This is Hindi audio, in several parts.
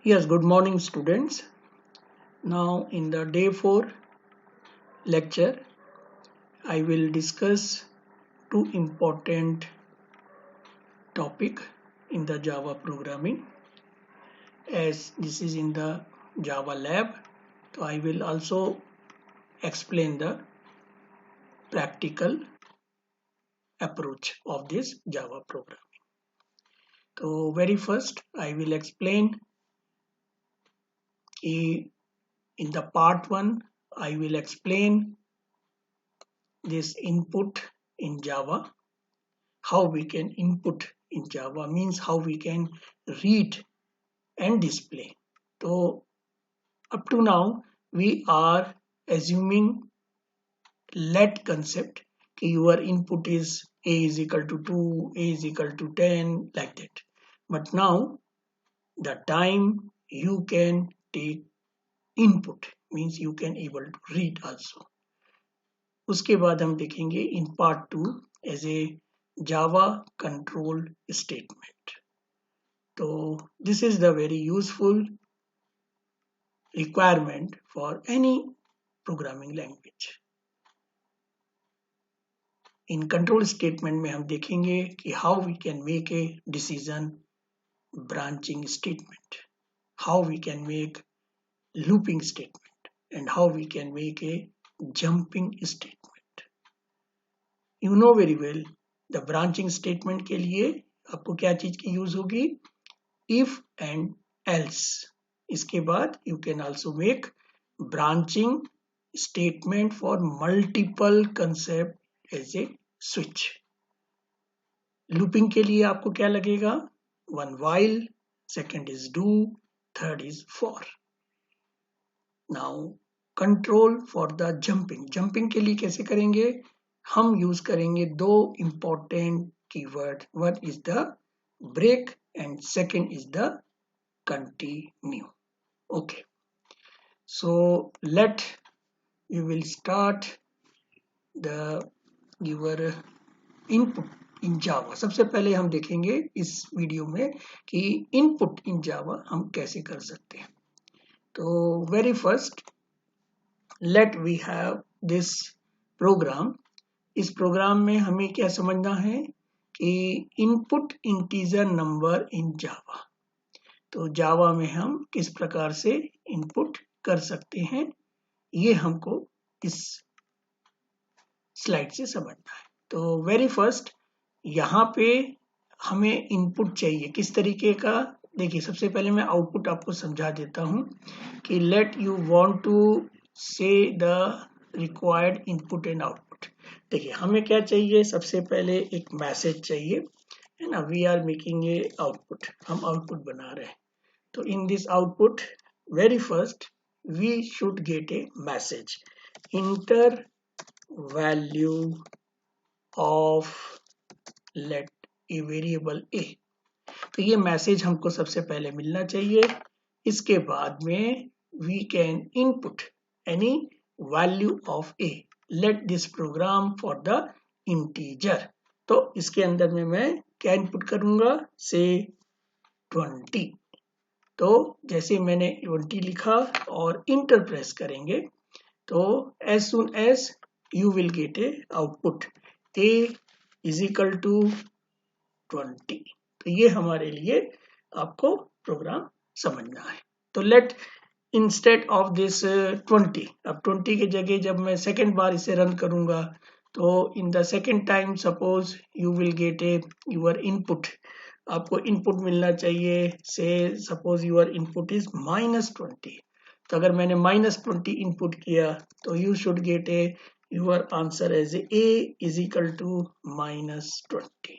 Yes, good morning, students. Now, in the day 4 lecture, I will discuss two important topic in the Java programming. As this is in the Java lab, so I will also explain the practical approach of this Java programming. So, very first, I will explain in the part 1, I will explain this input in Java. How we can input in Java means how we can read and display. So up to now we are assuming let concept कि your input is a is equal to 2, a is equal to 10 like that. But now the time you can take input means you can able to read also. उसके बाद हम देखेंगे in part 2 as a Java control statement. So this is the very useful requirement for any programming language. In control statement में हम देखेंगे कि how we can make a decision branching statement, how we can make looping statement, and how we can make a jumping statement. You know very well the branching statement के लिए आपको क्या चीज की यूज होगी? If and else. इसके बाद you can also make branching statement for multiple concept as a switch. Looping के लिए आपको क्या लगेगा? One while, second is do, third is for. Now control for the jumping. Jumping के लिए कैसे करेंगे? हम यूज करेंगे दो important keyword. One is the break and second is the continue. Okay, so we will start the your input in Java. सबसे पहले हम देखेंगे इस वीडियो में कि input in Java हम कैसे कर सकते हैं. तो very first let we have this program. इस प्रोग्राम में हमें क्या समझना है कि input integer number in Java. तो जावा में हम किस प्रकार से इनपुट कर सकते हैं ये हमको इस स्लाइड से समझना है. तो वेरी फर्स्ट यहाँ पे हमें इनपुट चाहिए किस तरीके का. देखिए सबसे पहले मैं आउटपुट आपको समझा देता हूं कि लेट यू वांट टू से the required input and output. देखिए हमें क्या चाहिए, सबसे पहले एक मैसेज चाहिए है ना. We are making a output, हम आउटपुट बना रहे हैं. So in this output, very first we should get a message. Enter value of let a variable a. तो ये मैसेज हमको सबसे पहले मिलना चाहिए. इसके बाद में we can input any value of a. Let this program for the integer. तो इसके अंदर में मैं क्या इनपुट करूंगा, से 20. तो जैसे मैंने 20 लिखा और इंटर प्रेस करेंगे तो as soon as you will get a output a is equal to 20. तो ये हमारे लिए आपको प्रोग्राम समझना है. तो लेट इंस्टेड ऑफ दिस 20, अब 20 की जगह जब मैं सेकेंड बार इसे रन करूंगा तो in the second time suppose you will get a your input. आपको इनपुट मिलना चाहिए से सपोज यूर इनपुट इज -20. तो अगर मैंने -20 इनपुट किया तो you should get a your answer as A is equal to -20.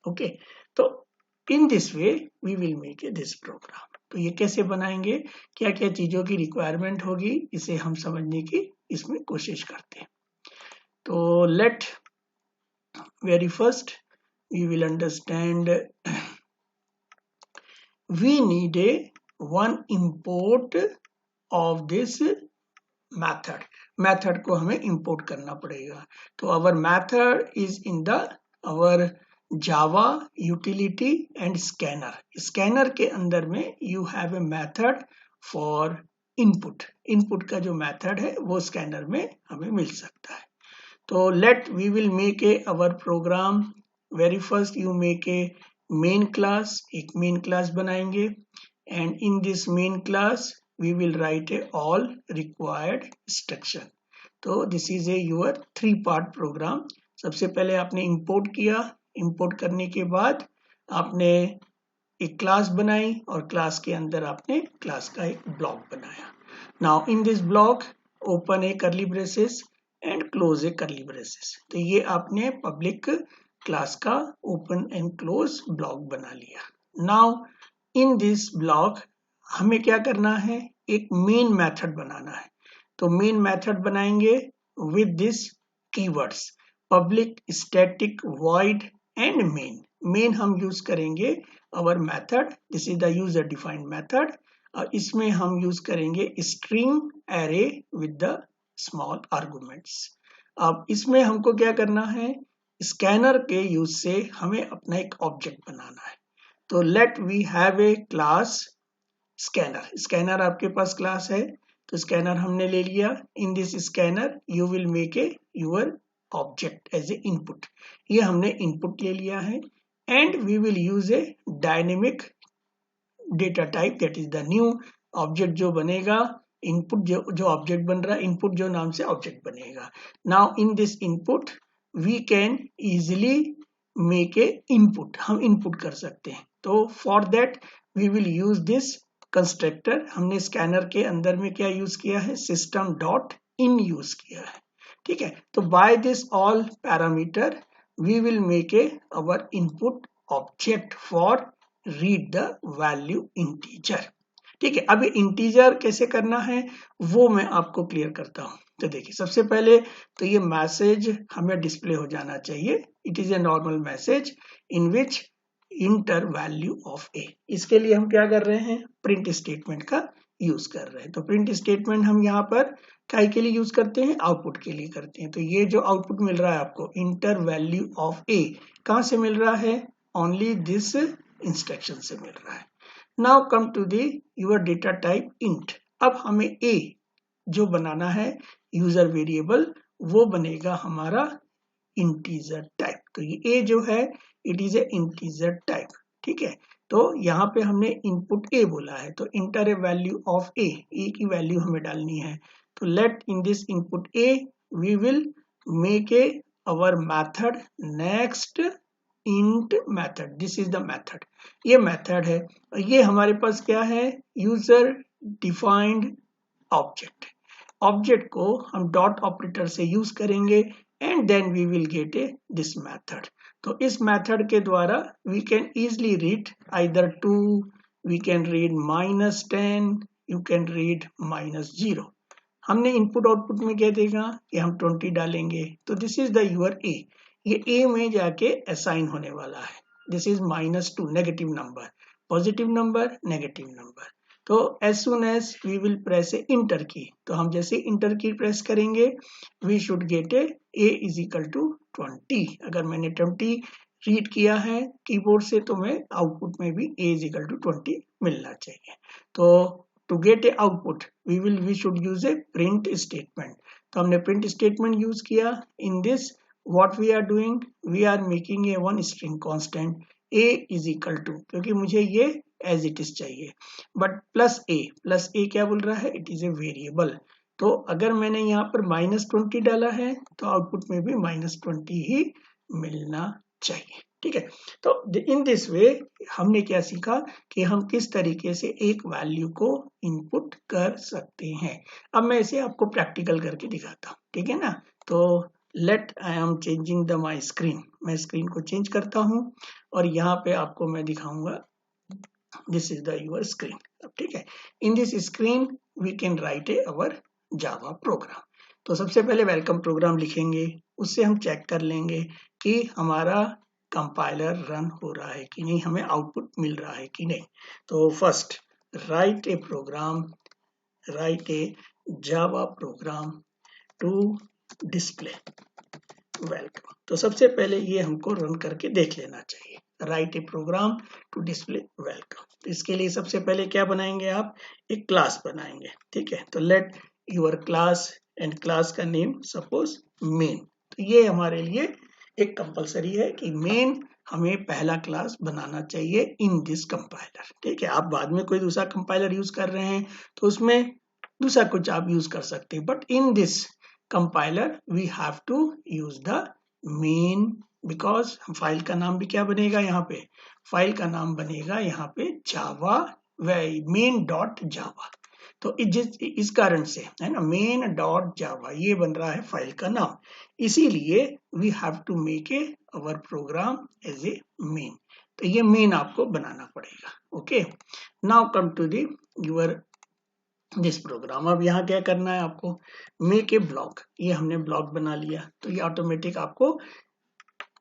Okay, तो in this way we will make a this program. तो ये कैसे बनाएंगे, क्या क्या चीजों की रिक्वायरमेंट होगी, इसे हम समझने की इसमें कोशिश करते हैं. तो let very first we will understand we need a one import of this method को हमें import करना पड़ेगा. तो our method is in the our Java utility and scanner. Scanner के अंदर में you have a method for input. Input का जो मेथड है वो स्कैनर में हमें मिल सकता है। तो let we will make a our program. Very first you make a main class, एक मेन क्लास बनाएंगे, and in this main class we will write a all required instruction. तो this is a your 3 part program. सबसे पहले आपने इंपोर्ट किया, इंपोर्ट करने के बाद आपने एक क्लास बनाई और क्लास के अंदर आपने क्लास का एक ब्लॉक बनाया। Now in this block open A curly braces and close A curly braces. तो ये आपने पब्लिक क्लास का ओपन एंड क्लोज ब्लॉक बना लिया। नाउ इन दिस ब्लॉक हमें क्या करना है, एक मेन मेथड बनाना है। तो मेन मेथड बनाएंगे with this keywords public, static, void and main. Main हम यूज करेंगे our method, this is the user defined method। इसमें हम यूज करेंगे string array with the small arguments। अब इसमें हमको क्या करना है, स्कैनर के यूज से हमें अपना एक ऑब्जेक्ट बनाना है। तो let we have a class scanner. Scanner आपके पास क्लास है, तो स्कैनर हमने ले लिया। In this scanner you will make a your object as a input. ये हमने इनपुट ले लिया है, and we will use a dynamic data type, that is the new object जो बनेगा। input जो ऑब्जेक्ट बन रहा है, input जो नाम से ऑब्जेक्ट बनेगा। now in this input we can easily make a input, हम input कर सकते हैं। तो for that we will use this constructor। हमने स्कैनर के अंदर में क्या यूज किया है, system dot in यूज किया है, ठीक है। तो by this all parameter we will make a our input object for read the value integer, ठीक है। अब इंटीजर कैसे करना है वो मैं आपको क्लियर करता हूं। तो देखिए सबसे पहले तो ये मैसेज हमें डिस्प्ले हो जाना चाहिए। It is a normal message in which enter value of A. इसके लिए हम क्या कर रहे हैं, प्रिंट स्टेटमेंट का यूज कर रहे हैं। तो प्रिंट स्टेटमेंट हम यहाँ पर काय के लिए यूज करते हैं, आउटपुट के लिए करते हैं। तो ये जो आउटपुट मिल रहा है आपको इंटर वैल्यू ऑफ ए, कहां से मिल रहा है, ओनली दिस इंस्ट्रक्शन से मिल रहा है। Now come to the your data type int. अब हमें ए जो बनाना है यूजर वेरिएबल, वो बनेगा हमारा इंटीजर टाइप। तो ये ए जो है it is a integer type, ठीक है। तो यहाँ पे हमने इनपुट ए बोला है, तो enter a value of A, A की वैल्यू हमें डालनी है। तो let in this input A we will make a our method next int method. This is the method, ये मेथड है। ये हमारे पास क्या है, यूजर डिफाइंड ऑब्जेक्ट। ऑब्जेक्ट को हम डॉट ऑपरेटर से यूज करेंगे and then we will get a this method. तो इस मेथड के द्वारा we can easily read either 2, we can read -10, you can read -0। हमने इनपुट आउटपुट में क्या देगा कि हम 20 डालेंगे। तो this is the your A, ये ए में जाके असाइन होने वाला है। This is -2 negative number, positive number, negative number. तो as soon as we will press a enter key, तो हम जैसे इंटर की प्रेस करेंगे we should get A is equal to 20। अगर मैंने 20 रीड किया है कीबोर्ड से तो मैं आउटपुट में भी ए इज इक्वल टू 20 मिलना चाहिए। तो to get a output we should use a print statement. तो हमने प्रिंट स्टेटमेंट यूज किया। In this what we are doing, we are making a one string constant a is equal to, क्योंकि मुझे ये as it is चाहिए, but plus a क्या बोल रहा है, it is a variable। तो अगर मैंने यहाँ पर -20 डाला है तो आउटपुट में भी -20 ही मिलना चाहिए, ठीक है। तो इन दिस वे हमने क्या सीखा कि हम किस तरीके से एक वैल्यू को इनपुट कर सकते हैं। अब मैं इसे आपको प्रैक्टिकल करके दिखाता हूँ, ठीक है ना। तो let I am changing the my screen, मैं स्क्रीन को चेंज करता हूं और यहाँ पे आपको मैं दिखाऊंगा this is the your screen, ठीक है। In this screen we can write a our Java program. तो सबसे पहले वेलकम प्रोग्राम लिखेंगे, उससे हम चेक कर लेंगे कि हमारा कंपाइलर रन हो रहा है कि नहीं, हमें आउटपुट मिल रहा है कि नहीं। तो first write a program, write a Java program to display. Welcome. तो सबसे पहले ये हमको रन करके देख लेना चाहिए। Write a program to display welcome. तो इसके लिए सबसे पहले क्या बनाएंगे आप, एक क्लास बनाएंगे, ठीक है। तो let your class and class का नेम सपोज मेन। तो ये हमारे लिए एक कंपलसरी है कि मेन हमें पहला क्लास बनाना चाहिए इन दिस कंपाइलर, ठीक है। आप बाद में कोई दूसरा कंपाइलर यूज कर रहे हैं तो उसमें दूसरा कुछ आप यूज कर सकते हैं, but in this compiler we have to use the main, because file का नाम भी क्या बनेगा यहाँ पे, फाइल का नाम बनेगा यहाँ पे जावा मेन डॉट जावा। तो इस कारण से है ना, मेन डॉट जावा ये बन रहा है फाइल का नाम, इसीलिए we have to make a our program as a main. तो ये मेन आपको बनाना पड़ेगा। Okay, now come to the your this program. अब यहाँ क्या करना है आपको, मेक ए ब्लॉक। ये हमने ब्लॉक बना लिया तो ये ऑटोमेटिक आपको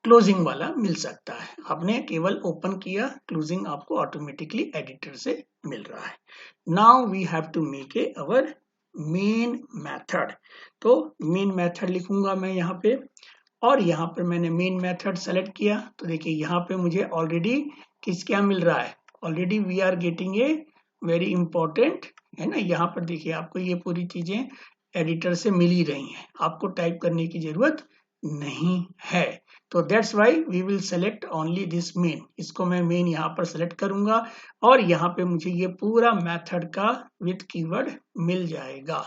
क्लोजिंग वाला मिल सकता है। आपने केवल ओपन किया, क्लोजिंग आपको ऑटोमेटिकली एडिटर से मिल रहा है। Now we have to make a our main method. तो मेन मेथड लिखूंगा मैं यहाँ पे, और यहाँ पर मैंने मेन मेथड सेलेक्ट किया। तो देखिए यहाँ पे मुझे ऑलरेडी क्या मिल रहा है, already we are getting a very important, है ना। यहाँ पर देखिए आपको ये पूरी चीजें एडिटर से मिल ही रही हैं, आपको टाइप करने की जरूरत नहीं है। तो that's why we will select only this main. इसको मैं मेन यहाँ पर सेलेक्ट करूंगा और यहाँ पे मुझे ये पूरा मेथड का विथ कीवर्ड मिल जाएगा।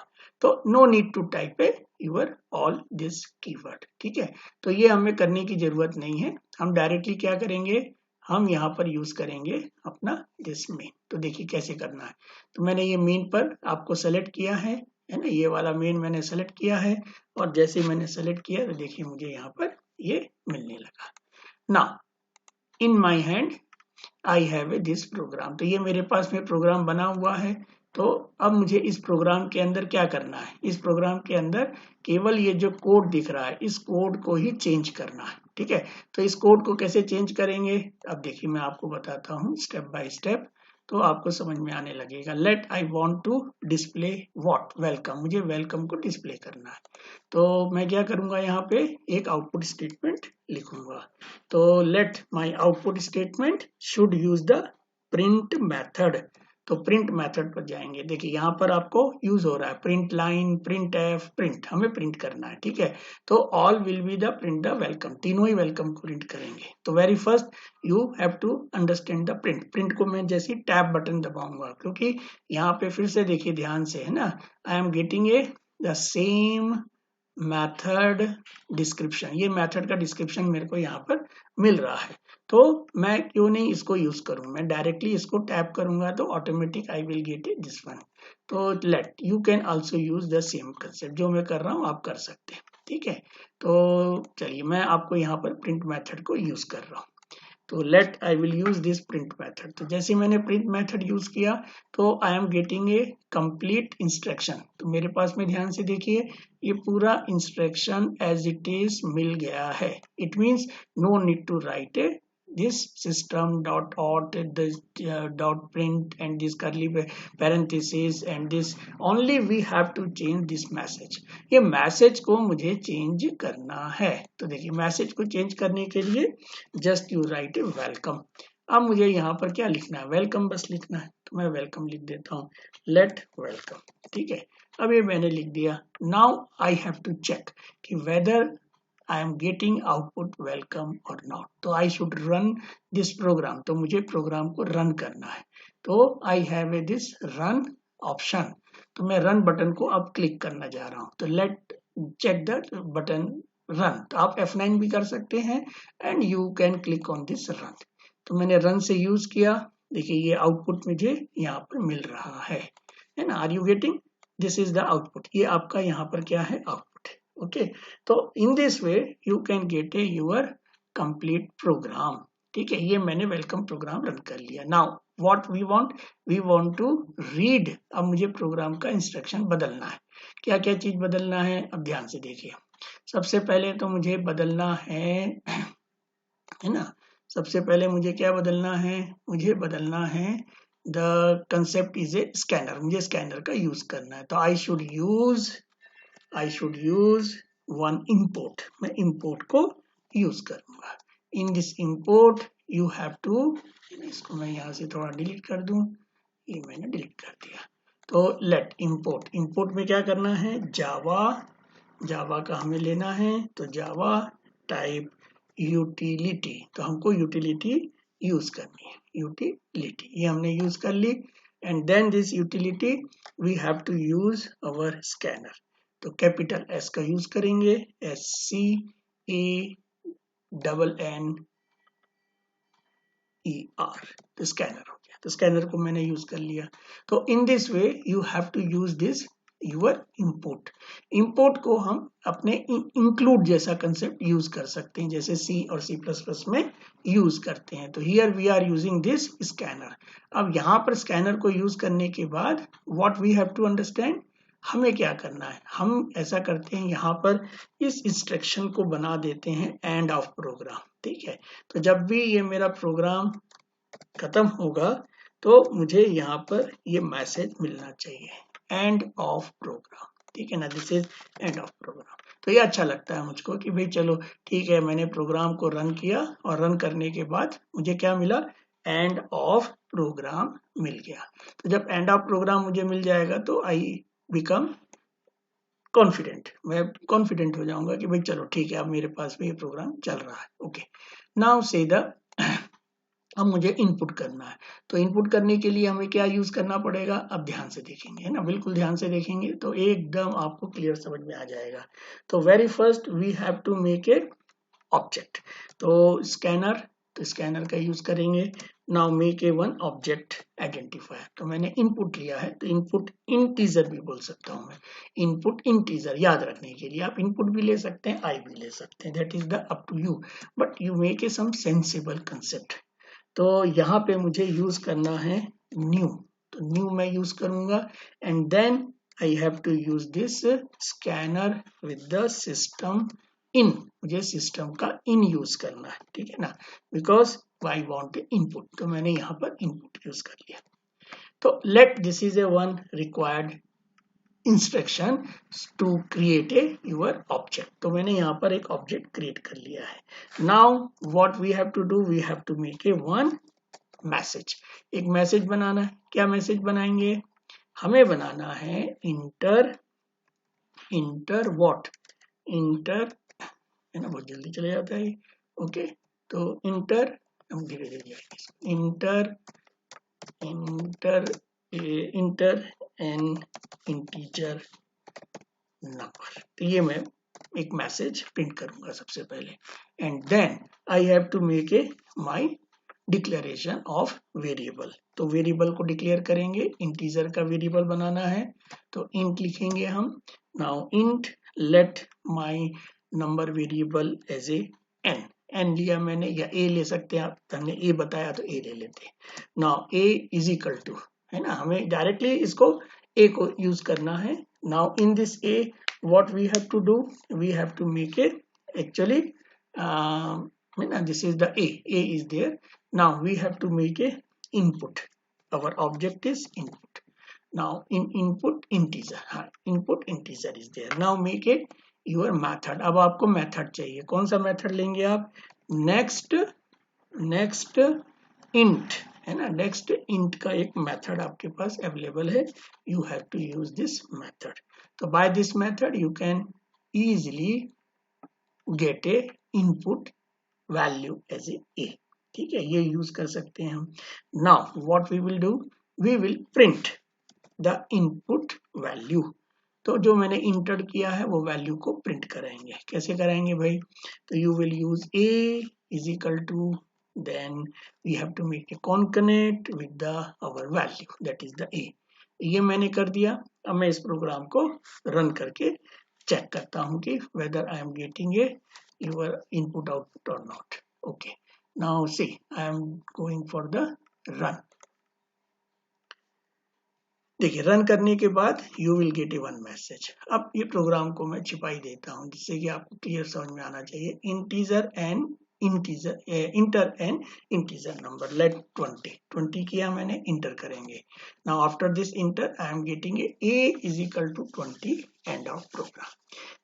तो no need to type a your all this keyword, ठीक है। तो ये हमें करने की जरूरत नहीं है, हम डायरेक्टली क्या करेंगे, हम यहाँ पर यूज करेंगे अपना दिस मेन। तो देखिए कैसे करना है। तो मैंने ये मेन पर आपको सेलेक्ट किया है ना, ये वाला मेन मैंने सेलेक्ट किया है, और जैसे मैंने सेलेक्ट किया तो देखिए मुझे यहाँ पर ये मिलने लगा। Now in my hand I have a this program. तो ये मेरे पास में प्रोग्राम बना हुआ है। तो अब मुझे इस प्रोग्राम के अंदर क्या करना है, इस प्रोग्राम के अंदर केवल ये जो कोड दिख रहा है इस कोड को ही चेंज करना है, ठीक है। तो इस कोड को कैसे चेंज करेंगे, अब देखिए मैं आपको बताता हूँ स्टेप बाय स्टेप, तो आपको समझ में आने लगेगा। Let I want to display what, welcome. मुझे वेलकम को डिस्प्ले करना है, तो मैं क्या करूंगा, यहाँ पे एक आउटपुट स्टेटमेंट लिखूंगा। तो let my output statement should use the print method. तो प्रिंट मेथड पर जाएंगे, देखिए यहाँ पर आपको यूज हो रहा है print line, print F, print, हमें प्रिंट करना है, ठीक है। तो all will be the print the welcome, तीनों ही वेलकम को प्रिंट करेंगे। तो very first you have to understand the print. Print को मैं जैसे टैब बटन दबाऊंगा, क्योंकि यहाँ पे फिर से देखिए ध्यान से, है ना, आई am getting A the same method description. ये मेथड का डिस्क्रिप्शन मेरे को यहाँ पर मिल रहा है, तो मैं क्यों नहीं इसको यूज करूं, मैं डायरेक्टली इसको टैप करूंगा तो automatic I will get it this one. तो let you can also use the same concept, जो मैं कर रहा हूं आप कर सकते हैं, ठीक है। तो चलिए मैं आपको यहाँ पर प्रिंट मेथड को यूज कर रहा हूँ। तो let I will use this print method. तो जैसे मैंने प्रिंट मेथड यूज किया तो I am getting a complete instruction. तो मेरे पास में ध्यान से देखिए ये पूरा इंस्ट्रक्शन एज इट इज मिल गया है। It means no need to write a this system dot out this dot print and this curly parentheses and this, only we have to change this message। ये मैसेज को मुझे चेंज करना है। तो देखिए मैसेज को चेंज करने के लिए just you right A welcome. अब मुझे यहाँ पर क्या लिखना है, वेलकम बस लिखना है, तो मैं वेलकम लिख देता हूँ, लेट वेलकम, ठीक है। अब ये मैंने लिख दिया। Now I have to check कि whether I am getting output welcome or not। तो I should run this program। तो मुझे प्रोग्राम को रन करना है, तो I have this run option। तो मैं रन बटन को अब क्लिक करना जा रहा हूँ। तो let check the button run. तो आप F9 भी कर सकते हैं and you can click on this run. तो मैंने रन से यूज किया, देखिए ये आउटपुट मुझे यहाँ पर मिल रहा है ना। Are you getting, this is the output. ये आपका यहाँ पर क्या है, आउटपुट। ओके, तो in this way you can get a your complete program, ठीक है। ये मैंने वेलकम प्रोग्राम रन कर लिया। Now what we want to read. अब मुझे प्रोग्राम का इंस्ट्रक्शन बदलना है। क्या क्या चीज बदलना है, अब ध्यान से देखिए। सबसे पहले तो मुझे बदलना है ना, सबसे पहले मुझे क्या बदलना है, मुझे बदलना है the concept is a scanner. मुझे स्कैनर का यूज करना है, तो I should use one import, मैं import को यूज करूंगा. In this import you have to, इसको मैं यहाँ से थोड़ा डिलीट कर दूं, ये मैंने डिलीट कर दिया. तो let import में क्या करना है, जावा का हमें लेना है. तो जावा टाइप यूटिलिटी, तो हमको यूटिलिटी यूज करनी है. यूटिलिटी ये हमने यूज कर ली. And then this utility we have to use our scanner. तो कैपिटल एस का यूज करेंगे, SCANNER. तो स्कैनर हो गया. तो स्कैनर को मैंने यूज कर लिया. तो in this way you have to use this your import को हम अपने इंक्लूड जैसा कंसेप्ट यूज कर सकते हैं, जैसे C और C++ में यूज करते हैं. तो here we are using this scanner. अब यहाँ पर स्कैनर को यूज करने के बाद what we have to understand, हमें क्या करना है. हम ऐसा करते हैं, यहाँ पर इस इंस्ट्रक्शन को बना देते हैं एंड ऑफ प्रोग्राम. ठीक है. तो जब भी ये मेरा प्रोग्राम खत्म होगा तो मुझे यहाँ पर ये मैसेज मिलना चाहिए, एंड ऑफ प्रोग्राम. ठीक है ना, this is end of program. तो ये अच्छा लगता है मुझको कि भाई चलो ठीक है, मैंने प्रोग्राम को रन किया और रन करने के बाद मुझे क्या मिला, एंड ऑफ प्रोग्राम मिल गया. तो जब एंड ऑफ प्रोग्राम मुझे मिल जाएगा तो आई बिकम कॉन्फिडेंट, मैं कॉन्फिडेंट हो जाऊंगा कि भाई चलो ठीक है, अब मेरे पास भी ये प्रोग्राम चल रहा है. ओके, नाउ से द अब मुझे इनपुट करना है. तो इनपुट करने के लिए हमें क्या यूज करना पड़ेगा, अब ध्यान से देखेंगे, है ना, बिल्कुल ध्यान से देखेंगे तो एकदम आपको क्लियर समझ में आ जाएगा. तो very first we have to make a object. तो स्कैनर का यूज करेंगे. Now make a one object identifier. तो मैंने इनपुट लिया है, तो इनपुट इंटीजर भी बोल सकता हूं मैं. इनपुट इंटीजर याद रखने के लिए आप इनपुट भी ले सकते हैं, आई भी ले सकते हैं, that is the up to you, but you make a some sensible concept. तो यहाँ पे मुझे यूज करना है न्यू. तो न्यू मैं यूज करूंगा. And then I have to use this scanner with the system in. मुझे सिस्टम का इन यूज करना है. ठीक है ना, बिकॉज आई वांट इनपुट. तो मैंने यहाँ पर इनपुट यूज कर लिया. तो let this is a one required instruction to create a your object. तो मैंने यहाँ पर एक ऑब्जेक्ट क्रिएट कर लिया है. Now what we have to do, we have to make a one message. एक मैसेज बनाना है. क्या मैसेज बनाएंगे, हमें बनाना है इंटर व्हाट, इंटर, है ना, बहुत जल्दी चले जाता है. ओके, तो इंटर, हम धीरे धीरे जाएंगे. Enter an integer number. तो ये मैं एक मैसेज प्रिंट करूंगा सबसे पहले. And then I have to make a my declaration of variable. तो वेरिएबल को डिक्लेयर करेंगे, इंटीजर का वेरिएबल बनाना है. तो इंट लिखेंगे हम. Now int let my number variable as a n लिया मैंने, या ए ले सकते हैं आप, हमने ए बताया तो ए ले लेते हैं. Now a is equal to, है ना, हमें डायरेक्टली इसको ए को यूज करना है. Now in this a what we have to do, we have to make a actually, this is the A is there. Now we have to make a input. Our object is input. Now in input integer, input integer is there. Now make it your method. अब आपको मेथड चाहिए. कौन सा मेथड लेंगे आप, नेक्स्ट int, है ना, नेक्स्ट int का एक मेथड आपके पास अवेलेबल है. You have to use this method. तो by this method you can easily get a input value as A. ठीक है, ये यूज कर सकते हैं हम. Now what we will do, we will print the input value. तो जो मैंने इंटर किया है वो वैल्यू को प्रिंट कराएंगे. कैसे कराएंगे भाई, तो you will use a is equal to, then we have to make a concatenate with the our value, that is the a. ये मैंने कर दिया. अब मैं इस प्रोग्राम को रन करके चेक करता हूं कि whether I am getting A your input output or not. Okay, now see, I am going for the run. देखिए, रन करने के बाद you will get a one message. अब ये प्रोग्राम को मैं छिपाई देता हूं जिससे कि आपको क्लियर समझ में आना चाहिए. Integer n enter an integer number. Let 20 किया मैंने, इंटर करेंगे. Now after this enter I am getting a is equal to 20, end of program.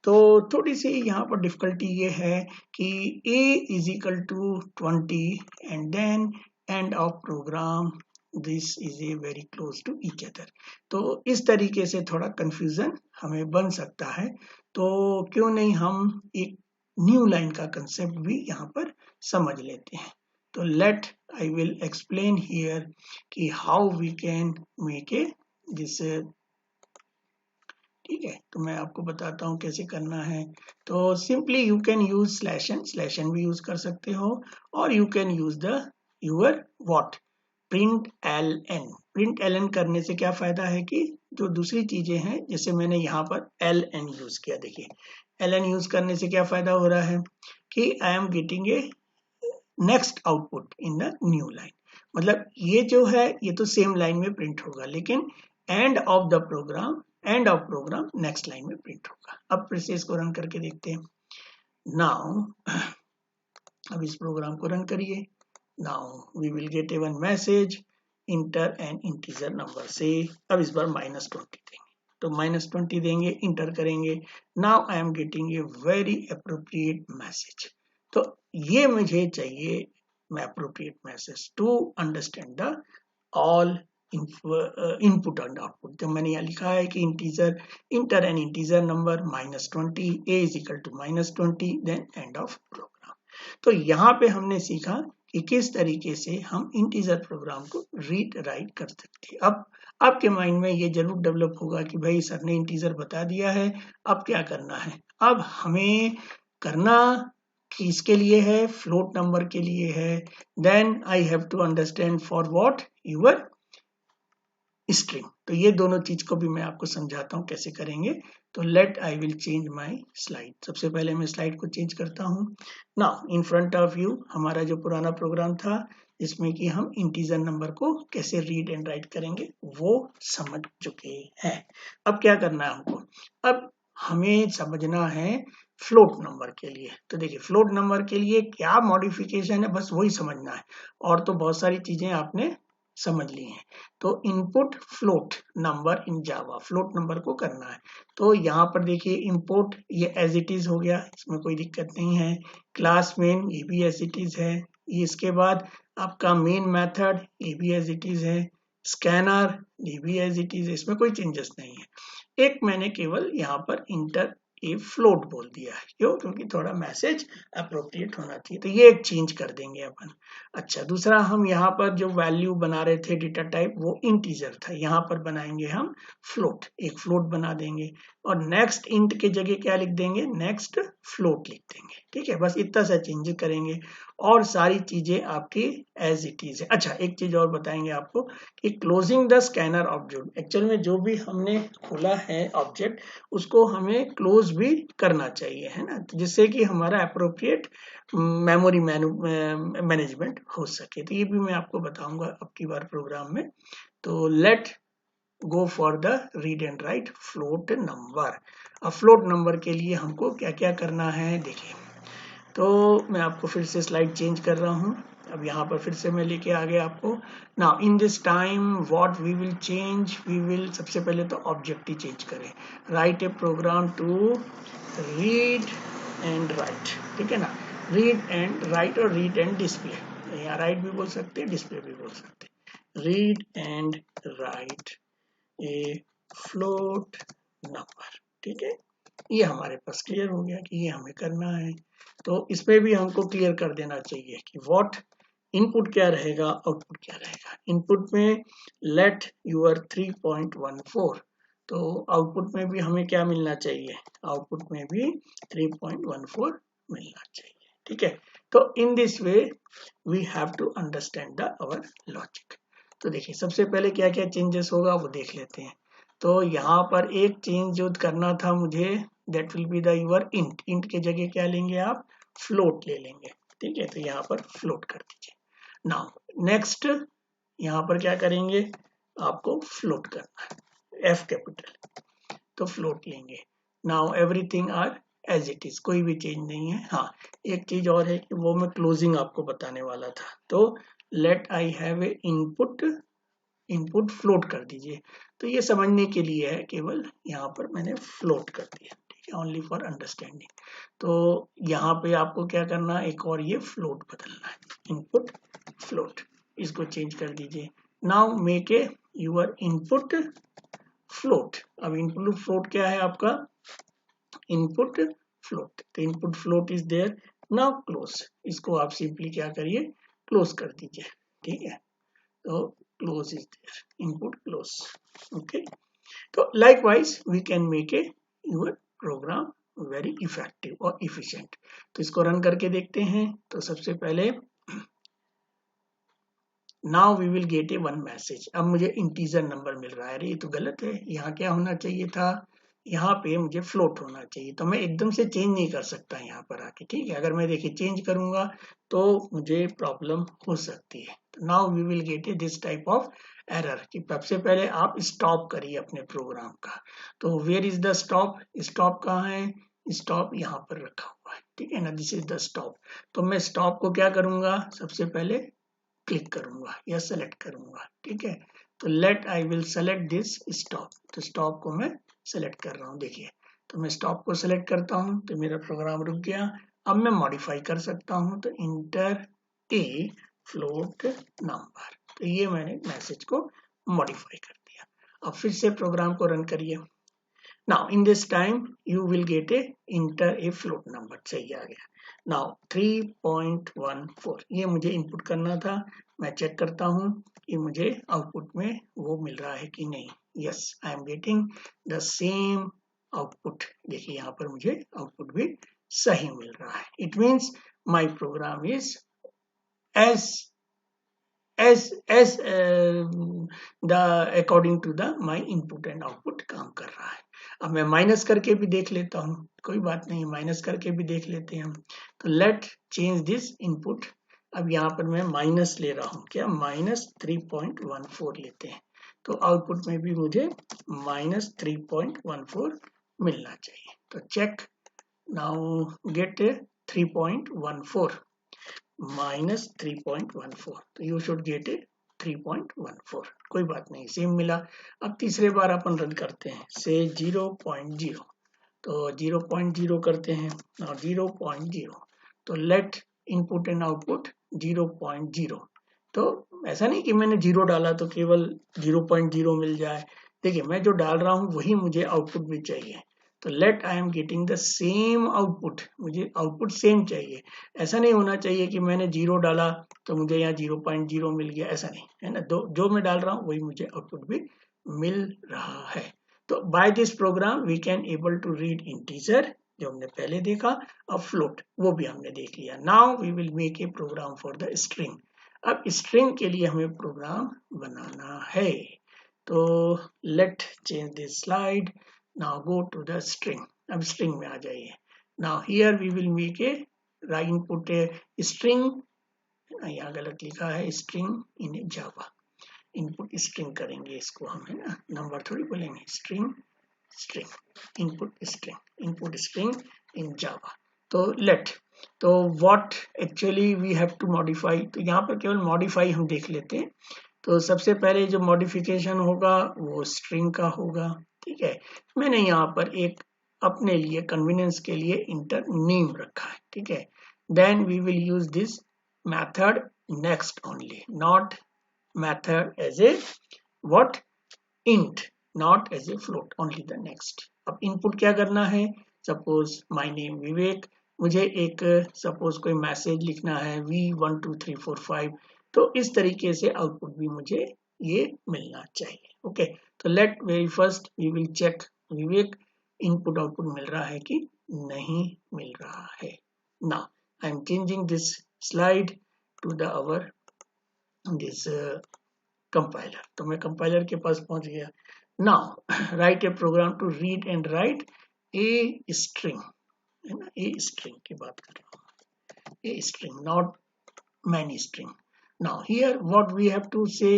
तो थोड़ी सी यहाँ पर डिफिकल्टी ये है कि a is equal to 20 and then end of program this is a very close to each other. तो इस तरीके से थोड़ा कंफ्यूजन हमें बन सकता है. तो क्यों नहीं हम एक न्यू लाइन का कंसेप्ट भी यहाँ पर समझ लेते हैं. तो let I will explain here कि how we can make a this. ठीक है, तो मैं आपको बताता हूँ कैसे करना है. तो simply you can use slash n भी यूज कर सकते हो, और you can use the your what print l n करने से क्या फायदा है कि जो दूसरी चीजें हैं, जैसे मैंने यहाँ पर एल एन यूज किया, देखिए एल एन यूज करने से क्या फायदा हो रहा है कि आई am getting A next output in the new line. मतलब ये जो है ये तो सेम लाइन में प्रिंट होगा, लेकिन end of program next line में प्रिंट होगा. अब फिर से इसको रन करके देखते हैं. नाउ अब इस प्रोग्राम को रन करिए. Now we will get a one message, enter an integer number से. अब इस बार -20 देंगे, तो -20 देंगे, इंटर करेंगे. Now I am getting a very appropriate message. तो ये मुझे चाहिए appropriate message to understand the all input and output. जब मैंने यहाँ लिखा है कि enter an integer number -20, a is equal to -20, then end of program. तो यहाँ पे हमने सीखा कि किस तरीके से हम इंटीजर प्रोग्राम को रीड राइट कर सकते हैं. अब आपके माइंड में ये जरूर डेवलप होगा कि भाई सर ने इंटीजर बता दिया है, अब क्या करना है. अब हमें करना किसके लिए है, फ्लोट नंबर के लिए है. Then I have to understand for what your string. तो ये दोनों चीज को भी मैं आपको समझाता हूँ कैसे करेंगे. तो let I will change my slide. सबसे पहले मैं स्लाइड को चेंज करता हूँ. Now in front of you हमारा जो पुराना प्रोग्राम था जिसमें कि हम इंटीजर नंबर को कैसे रीड एंड राइट करेंगे वो समझ चुके हैं. अब क्या करना है हमको, अब हमें समझना है फ्लोट नंबर के लिए. तो देखिए फ्लोट नंबर के लिए क्या मॉडिफिकेशन है, बस वही समझना है, और तो बहुत सारी चीजें आपने समझ ली हैं. तो input float number in Java, float number को करना है. तो यहाँ पर देखिए इंपोर्ट ये एज इट इज हो गया, इसमें कोई दिक्कत नहीं है. क्लास मेन ये भी एज इट इज है. ये इसके बाद आपका मेन मेथड ये भी एज इट इज है. स्कैनर ये भी एज इट इज है, इसमें कोई चेंजेस नहीं है. एक मैंने केवल यहाँ पर इंटर ए फ्लोट बोल दिया है. क्यों? क्योंकि थोड़ा मैसेज अप्रोप्रिएट होना चाहिए, तो ये एक चेंज कर देंगे अपन. अच्छा, दूसरा हम यहाँ पर जो वैल्यू बना रहे थे डेटा टाइप वो इंटीजर था, यहाँ पर बनाएंगे हम फ्लोट. एक फ्लोट बना देंगे और नेक्स्ट इंट के जगह क्या लिख देंगे, नेक्स्ट फ्लोट लिख देंगे. ठीक है, बस इतना सा चेंज करेंगे और सारी चीजें आपकी एज इट इज है. अच्छा, एक चीज और बताएंगे आपको कि closing the scanner object, actual में जो भी हमने खोला है ऑब्जेक्ट उसको हमें क्लोज भी करना चाहिए, है ना, जिससे कि हमारा अप्रोप्रिएट मेमोरी मैनेजमेंट हो सके. तो ये भी मैं आपको बताऊंगा अब की बार प्रोग्राम में. तो let go for the read and right float number. अब फ्लोट नंबर के लिए हमको क्या क्या करना है देखिए. तो मैं आपको फिर से स्लाइड चेंज कर रहा हूँ. अब यहाँ पर फिर से मैं लेके आ गया आपको. Now in this time what we will change, we will सबसे पहले तो ऑब्जेक्ट ही चेंज करें. Write a program to read and write. ठीक है ना, रीड एंड राइट और रीड एंड डिस्प्ले. यहाँ राइट भी बोल सकते हैं, डिस्प्ले भी बोल सकते हैं. Read and write a float number. ठीक है, ये हमारे पास क्लियर हो गया कि ये हमें करना है. तो इसमें भी हमको क्लियर कर देना चाहिए कि व्हाट इनपुट क्या रहेगा, आउटपुट क्या रहेगा. इनपुट में लेट यूर 3.14. तो आउटपुट में भी हमें क्या मिलना चाहिए, आउटपुट में भी 3.14 मिलना चाहिए. ठीक है, तो in this way we have to understand the our logic. तो देखिए सबसे पहले क्या क्या चेंजेस होगा वो देख लेते हैं. तो यहाँ पर एक चेंज जो करना था मुझे, that will be the your int. Int के जगह क्या लेंगे आप, फ्लोट ले लेंगे. ठीक है, तो यहाँ पर फ्लोट कर दीजिए. नाउ नेक्स्ट यहाँ पर क्या करेंगे, आपको फ्लोट करना है, एफ कैपिटल, तो फ्लोट लेंगे. Now everything are as it is, कोई भी चेंज नहीं है। हाँ, एक चीज और है कि वो मैं क्लोजिंग आपको बताने वाला था। तो let I have a input, input float कर दीजिए। तो ये समझने के लिए है, केवल यहाँ पर मैंने फ्लोट कर दिया, ठीक है, ओनली फॉर अंडरस्टैंडिंग। तो यहाँ पे आपको क्या करना है, एक और ये फ्लोट बदलना है, इनपुट फ्लोट, इसको चेंज कर दीजिए। Now make a your input float. अब इनपुट फ्लोट क्या है आपका, इनपुट फ्लोट, तो input float is there. Now close, इसको आप सिंपली क्या करिए, क्लोज कर दीजिए, ठीक है। तो close is there, input close, okay. तो likewise we can make a your program very effective और इफिशिएंट। तो इसको रन करके देखते हैं। तो सबसे पहले now we will get a one message. अब मुझे इंटीजर नंबर मिल रहा है, अरे ये तो गलत है, यहाँ क्या होना चाहिए था, यहाँ पे मुझे फ्लोट होना चाहिए। तो मैं एकदम से चेंज नहीं कर सकता यहाँ पर आके, ठीक है। अगर मैं देखिए चेंज करूंगा तो मुझे प्रॉब्लम हो सकती है। तो now we will get a this type of error कि सबसे पहले आप स्टॉप करिए अपने प्रोग्राम का। तो where is the stop, stop कहाँ है, स्टॉप यहाँ पर रखा हुआ है, ठीक है ना, दिस इज द स्टॉप। तो मैं स्टॉप को क्या करूंगा, सबसे पहले क्लिक करूंगा या सेलेक्ट करूंगा, ठीक है। तो let I will select this stop, तो स्टॉप को मैं सेलेक्ट कर रहा हूँ, देखिए। तो मैं स्टॉप को सेलेक्ट करता हूँ तो मेरा प्रोग्राम रुक गया। अब मैं मॉडिफाई कर सकता हूँ, तो इंटर ए फ्लोट नंबर, तो ये मैंने मैसेज को मॉडिफाई कर दिया। अब फिर से प्रोग्राम को रन करिए। Now in this time you will get a enter a float number, सही आ गया। Now 3.14 ये मुझे इनपुट करना था। मैं चेक करता हूँ कि मुझे आउटपुट में वो मिल रहा है कि नहीं। Yes, I am getting the same output. देखिए यहाँ पर मुझे आउटपुट भी सही मिल रहा है। It means my programme is as the according to the my input and output काम कर रहा है। अब मैं माइनस करके भी देख लेता हूँ, कोई बात नहीं, माइनस करके भी देख लेते हैं हम। तो लेट चेंज दिस इनपुट। अब यहाँ पर मैं माइनस ले रहा हूँ, क्या -3.14 लेते हैं। तो आउटपुट में भी मुझे -3.14 मिलना चाहिए। तो चेक, नाउ गेट 3.14 -3.14, तो यू शुड गेट ए 3.14, कोई बात नहीं, सेम मिला। अब तीसरे बार अपन रन करते हैं, से 0.0, तो 0.0 करते हैं और 0.0, तो लेट इनपुट एंड आउटपुट 0.0। तो ऐसा नहीं कि मैंने 0 डाला तो केवल 0.0 मिल जाए। देखिए मैं जो डाल रहा हूँ वही मुझे आउटपुट भी चाहिए। तो let I am getting the same output, मुझे आउटपुट सेम चाहिए। ऐसा नहीं होना चाहिए कि मैंने 0 डाला तो मुझे यहाँ 0.0 मिल गया, ऐसा नहीं है ना। जो मैं डाल रहा हूँ वही मुझे आउटपुट भी मिल रहा है। तो by this program we can able to read integer, जो हमने पहले देखा। अब फ्लोट वो भी हमने देख लिया। Now we will make a program for the string. अब स्ट्रिंग के लिए हमें प्रोग्राम बनाना है। तो let change this slide. Now go to the string. अब string में आ जाइए। Now here we will make a input a string, यहाँ गलत लिखा है, string in Java। Input string करेंगे इसको हम, है ना, नंबर थोड़ी बोलेंगे। String string input string in Java. तो लेट, तो what actually we have to modify, तो यहाँ पर केवल मॉडिफाई हम देख लेते हैं। तो सबसे पहले जो मॉडिफिकेशन होगा वो स्ट्रिंग का होगा, ठीक है। मैंने यहाँ पर एक अपने लिए कन्वीनियंस के लिए इंटर नेम रखा है, ठीक है। Then we will use this method next only, not method as a what int, not as a float, only the next। अब इनपुट क्या करना है, सपोज माय नेम विवेक, मुझे एक सपोज कोई मैसेज लिखना है V12345, तो इस तरीके से आउटपुट भी मुझे ये मिलना चाहिए। ओके, तो let very first we will check विवेक इनपुट आउटपुट मिल रहा है कि नहीं मिल रहा है। Now I am changing this slide to the our this compiler. तो मैं कंपाइलर के पास पहुंच गया। Now write a program to read and write a string, है ना, ए स्ट्रिंग की बात कर रहा हूँ, a string, not many string. Now here what we have to से,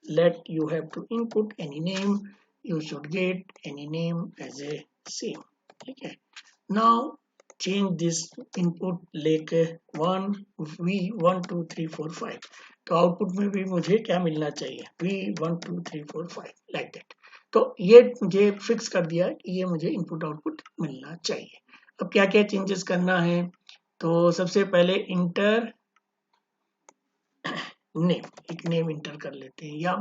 late you have to input any name, you should get any name as a same, ठीक है। नाउ चेंज दिस इनपुट लेके 1 V 1 2 3 4 5, तो आउटपुट में भी मुझे क्या मिलना चाहिए, V 1 2 3 4 5 लाइक दैट। तो ये मुझे फिक्स कर दिया कि ये मुझे इनपुट आउटपुट मिलना चाहिए। अब क्या क्या चेंजेस करना है, तो सबसे पहले इंटर नेम, एक नेम इंटर कर लेते हैं, या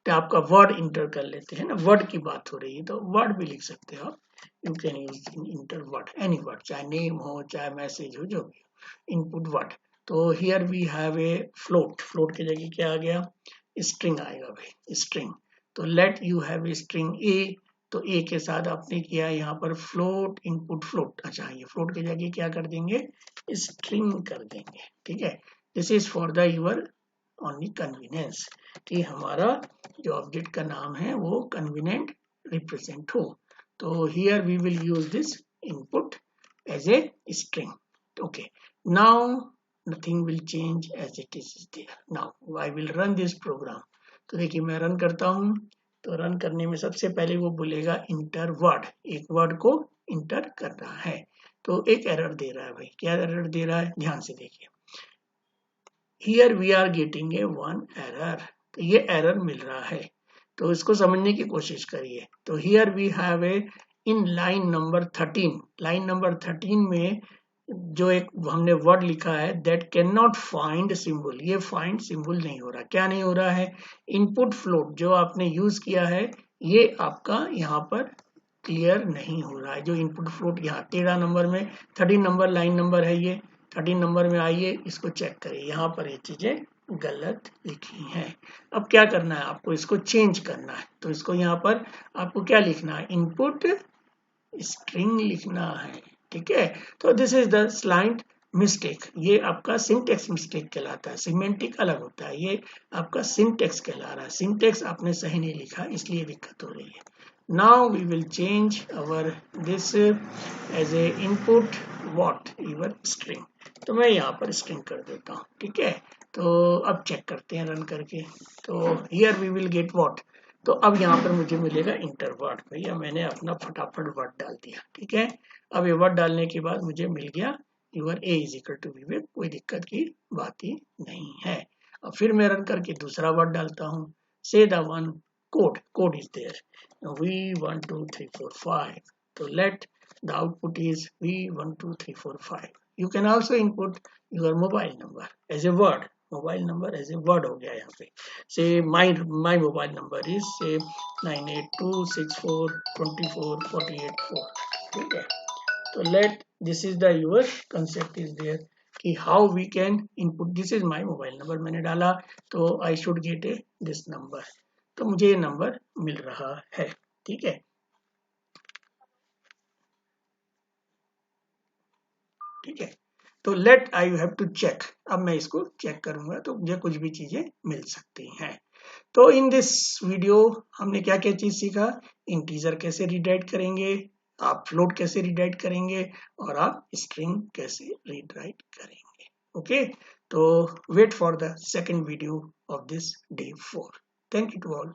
तो आपका वर्ड इंटर कर लेते हैं ना, वर्ड की बात हो रही है तो वर्ड भी लिख सकते हो आप, you can use enter word, any word, चाहे नेम हो चाहे मैसेज हो, जो भी हो, इनपुट वर्ड। तो here we have a float, float की जगह क्या आ गया, स्ट्रिंग आएगा भाई, स्ट्रिंग। तो let you have a string ए, तो ए के साथ आपने किया यहाँ पर फ्लोट इनपुट फ्लोट, अच्छा ये फ्लोट की जगह क्या कर देंगे, स्ट्रिंग कर देंगे, ठीक है। This is for the your only convenience, कि हमारा जो ऑब्जेक्ट का नाम है वो कन्वीनियंट रिप्रेजेंट हो। तो here we will use this input as a string, okay. Now nothing will change as it is there. Now I will run this program. तो देखिए मैं रन करता हूँ, तो रन करने में सबसे पहले वो बोलेगा इंटर वर्ड, एक वर्ड को इंटर कर रहा है, तो एक एरर दे रहा है भाई। क्या एरर दे रहा है, ध्यान से देखिए, here we are getting a one error, तो ये एरर मिल रहा है, तो इसको समझने की कोशिश करिए। तो here we have a in line number 13, line number 13 में जो एक हमने वर्ड लिखा है, that can not find symbol, ये फाइंड सिंबल नहीं हो रहा। क्या नहीं हो रहा है, इनपुट फ्लोट जो आपने यूज किया है ये आपका यहाँ पर क्लियर नहीं हो रहा है। जो इनपुट फ्लोट यहाँ 13 नंबर में, 13 नंबर लाइन नंबर है ये, 13 नंबर में आइए इसको चेक करिए, यहाँ पर ये चीजें गलत लिखी हैं। अब क्या करना है, आपको इसको चेंज करना है। तो इसको यहाँ पर आपको क्या लिखना है, इनपुट स्ट्रिंग लिखना है, ठीक है। तो this is the slant mistake, ये आपका सिंटेक्स मिस्टेक कहलाता है, सिमेंटिक अलग होता है, ये आपका सिंटेक्स कहला रहा है, सिंटेक्स आपने सही नहीं लिखा इसलिए दिक्कत हो रही है। now we will change our this as a input what your string, तो मैं यहाँ पर string कर देता हूँ, ठीक है। तो अब चेक करते हैं रन करके, तो here we will get what, तो अब यहाँ पर मुझे मिलेगा इंटर वर्ड, भैया मैंने अपना फटाफट वर्ड डाल दिया, ठीक है। अब ये वर्ड डालने के बाद मुझे मिल गया your a is equal to b, कोई दिक्कत की बात ही नहीं है। अब फिर मैं रन करके दूसरा वर्ड डालता हूँ, से the one code is there, V1 2 3 4 5, so let the output is V1 2 3 4 5। you can also input your mobile number as a word, mobile number as a word हो गया यहाँ पे, से माई मोबाइल नंबर इज से 9826424484, ठीक है। तो let this is the your concept is there कि how we can input, this is my mobile number मैंने डाला, तो I should get a this number, तो मुझे ये नंबर मिल रहा है, ठीक है, ठीक है। तो let I have to check, अब मैं इसको चेक करूंगा तो मुझे कुछ भी चीजें मिल सकती हैं। तो इन दिस वीडियो हमने क्या क्या चीज सीखा, इंटीजर कैसे रीडाइट करेंगे, आप फ्लोट कैसे रीडाइट करेंगे, और आप स्ट्रिंग कैसे रीडाइट करेंगे, ओके। तो wait for the second video of this day 4। Thank you to all.